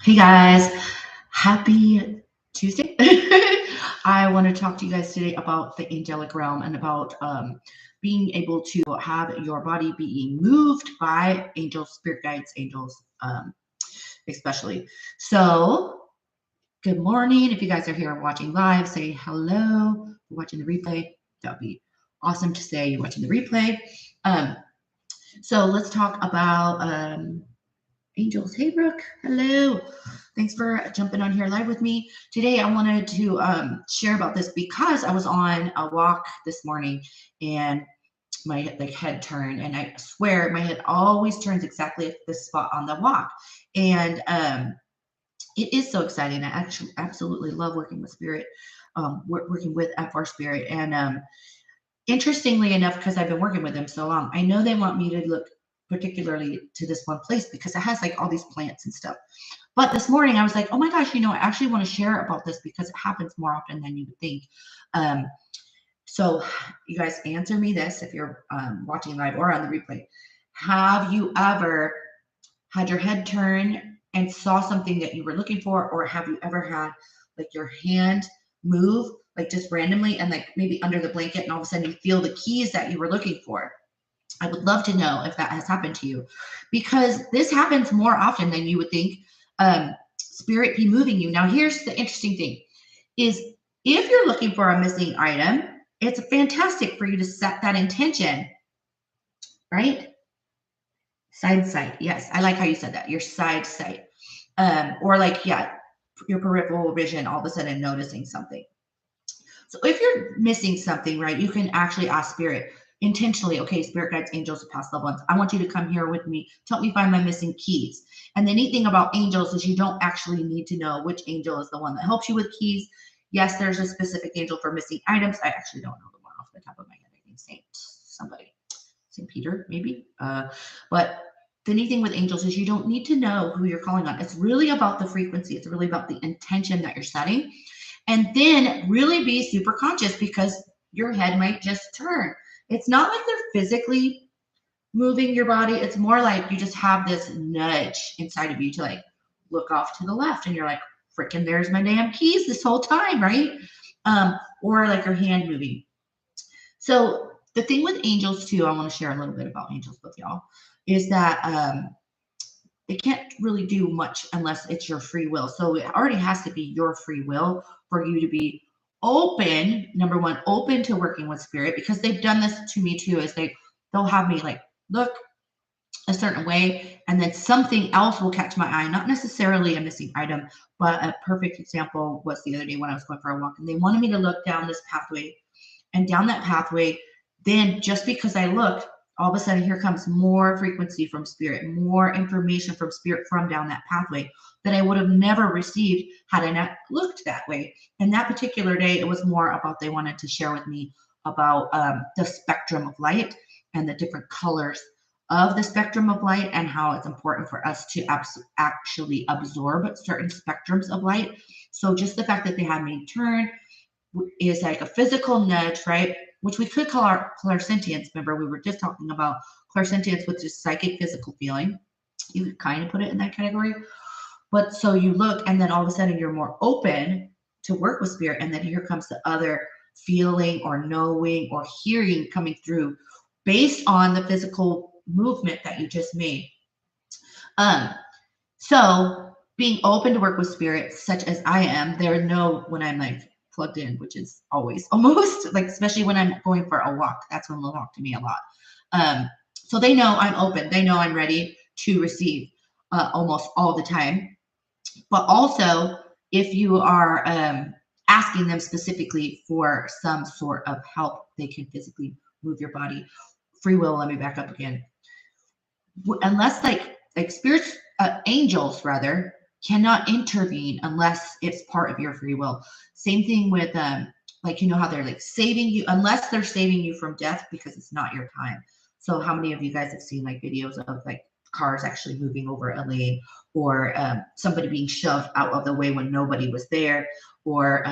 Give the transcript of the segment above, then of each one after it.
Hey guys, happy Tuesday. I want to talk to you guys today about the angelic realm and about being able to have your body being moved by angels, spirit guides, angels, especially. So, good morning. If you guys are here watching live, say hello. If you're watching the replay, that would be awesome to say you're watching the replay. Um, so, let's talk about angels. Hey, Brooke. Hello. Thanks for jumping on here live with me. Today, I wanted to share about this because I was on a walk this morning and my head turned, and I swear my head always turns exactly at this spot on the walk. And it is so exciting. I actually absolutely love working with spirit, working with F4 spirit. And interestingly enough, because I've been working with them so long, I know they want me to look particularly to this one place because it has like all these plants and stuff. But this morning I was like, oh my gosh, I actually want to share about this because it happens more often than you would think. So you guys answer me this if you're watching live or on the replay. Have you ever had your head turn and saw something that you were looking for, or have you ever had like your hand move like just randomly and like maybe under the blanket and all of a sudden you feel the keys that you were looking for? I would love to know if that has happened to you because this happens more often than you would think. Spirit be moving you. Now, here's the interesting thing is if you're looking for a missing item, it's fantastic for you to set that intention, right? Side sight. Yes, I like how you said that. Your side sight. Or like, yeah, your peripheral vision, all of a sudden noticing something. So if you're missing something, right, you can actually ask spirit intentionally, okay, spirit guides, angels, past loved ones, I want you to come here with me to help me find my missing keys. And the neat thing about angels is you don't actually need to know which angel is the one that helps you with keys. Yes, there's a specific angel for missing items. I actually don't know the one off the top of my head. I think Saint Peter, maybe. But the neat thing with angels is you don't need to know who you're calling on. It's really about the frequency. It's really about the intention that you're setting. And then really be super conscious because your head might just turn. It's not like they're physically moving your body. It's more like you just have this nudge inside of you to like look off to the left and you're like, freaking, there's my damn keys this whole time, right? Or like your hand moving. So the thing with angels too, I want to share a little bit about angels with y'all, is that they can't really do much unless it's your free will. So it already has to be your free will for you to be open. Number one, open to working with spirit, because they've done this to me too. Is they'll have me like look a certain way, and then something else will catch my eye. Not necessarily a missing item, but a perfect example was the other day when I was going for a walk, and they wanted me to look down this pathway, and down that pathway. Then just because I looked, all of a sudden here comes more frequency from spirit, more information from spirit from down that pathway that I would have never received had I not looked that way. And that particular day, it was more about they wanted to share with me about the spectrum of light and the different colors of the spectrum of light and how it's important for us to actually absorb certain spectrums of light. So just the fact that they had me turn is like a physical nudge, right? Which we could call our clairsentience. Remember, we were just talking about clairsentience, which is psychic physical feeling. You could kind of put it in that category. But so you look, and then all of a sudden you're more open to work with spirit. And then here comes the other feeling or knowing or hearing coming through based on the physical movement that you just made. So being open to work with spirit, such as I am, there know when I'm like plugged in, which is always almost like, especially when I'm going for a walk. That's when they'll talk to me a lot. So they know I'm open. They know I'm ready to receive almost all the time. But also, if you are asking them specifically for some sort of help, they can physically move your body. Free will, let me back up again. Unless like spirits, angels rather, cannot intervene unless it's part of your free will. Same thing with like, you know how they're like saving you, unless they're saving you from death because it's not your time. So how many of you guys have seen like videos of like cars actually moving over a lane, or somebody being shoved out of the way when nobody was there, or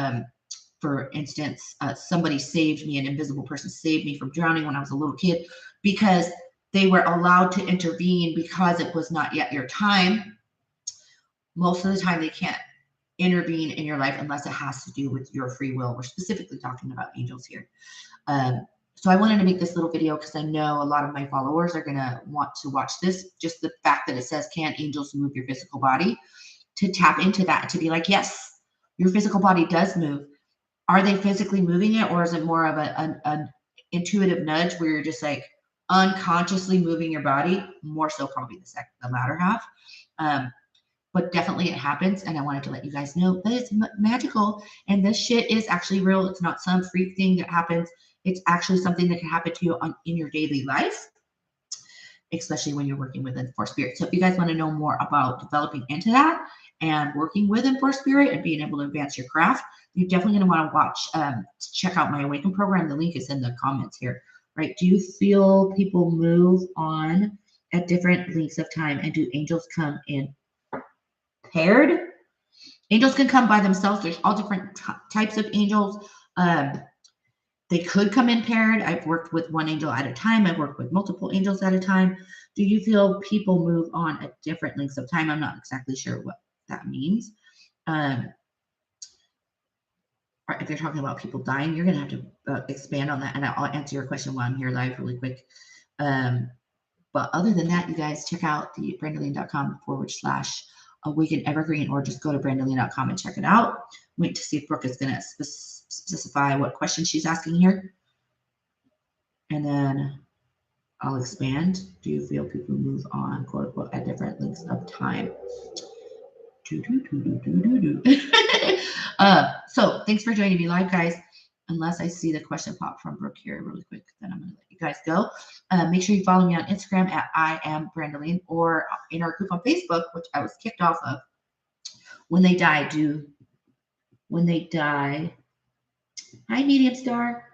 for instance, somebody saved me, an invisible person saved me from drowning when I was a little kid because they were allowed to intervene because it was not yet your time. most of the time they can't intervene in your life unless it has to do with your free will. We're specifically talking about angels here. So I wanted to make this little video because I know a lot of my followers are going to want to watch this. Just the fact that it says, can angels move your physical body? To tap into that, to be like, yes, your physical body does move. Are they physically moving it, or is it more of an intuitive nudge where you're just like unconsciously moving your body? More so probably the latter half. But definitely it happens, and I wanted to let you guys know that it's magical, and this shit is actually real. It's not some freak thing that happens. It's actually something that can happen to you in your daily life, especially when you're working with Enforced Spirit. So if you guys want to know more about developing into that and working with Enforced Spirit and being able to advance your craft, you're definitely going to want to watch, check out my Awaken program. The link is in the comments here, right? Do you feel people move on at different lengths of time, and do angels come in paired? Angels can come by themselves. There's all different types of angels. They could come in paired. I've worked with one angel at a time. I've worked with multiple angels at a time. Do you feel people move on at different lengths of time? I'm not exactly sure what that means. If you're talking about people dying, you're going to have to expand on that, and I'll answer your question while I'm here live really quick. But other than that, you guys check out the brandalene.com/Awaken Evergreen, or just go to brandalene.com and check it out. Wait to see if Brooke is going to specify what question she's asking here. And then I'll expand. Do you feel people move on, quote unquote, at different lengths of time? So thanks for joining me live, guys. Unless I see the question pop from Brooke here really quick, then I'm going to let you guys go. Make sure you follow me on Instagram at I am Brandalene, or in our group on Facebook, which I was kicked off of. When they die, hi, Medium Star,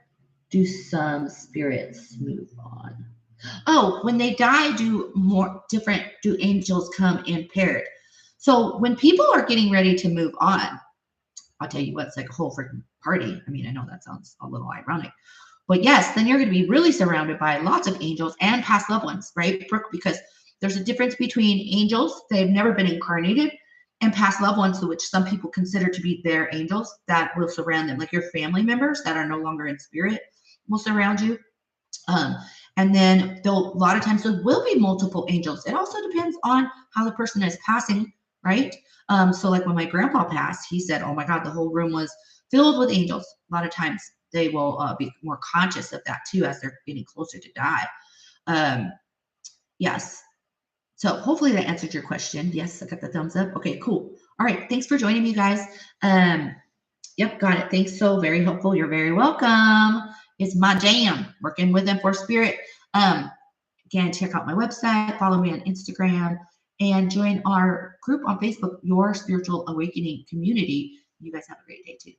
do some spirits move on? Oh, when they die, do angels come in paired? So when people are getting ready to move on, I'll tell you what, it's like a whole freaking party. I mean, I know that sounds a little ironic, but yes, then you're going to be really surrounded by lots of angels and past loved ones, right, Brooke? Because there's a difference between angels, they've never been incarnated, and past loved ones, which some people consider to be their angels that will surround them, like your family members that are no longer in spirit will surround you. And then a lot of times there will be multiple angels. It also depends on how the person is passing, right? So like when my grandpa passed, he said, oh my God, the whole room was filled with angels. A lot of times they will be more conscious of that too as they're getting closer to die. Yes. So hopefully that answered your question. Yes, I got the thumbs up. Okay, cool. All right. Thanks for joining me, guys. Yep, got it. Thanks. So very helpful. You're very welcome. It's my jam, working with Enforced Spirit. Again, check out my website, follow me on Instagram, and join our group on Facebook, Your Spiritual Awakening Community. You guys have a great day too.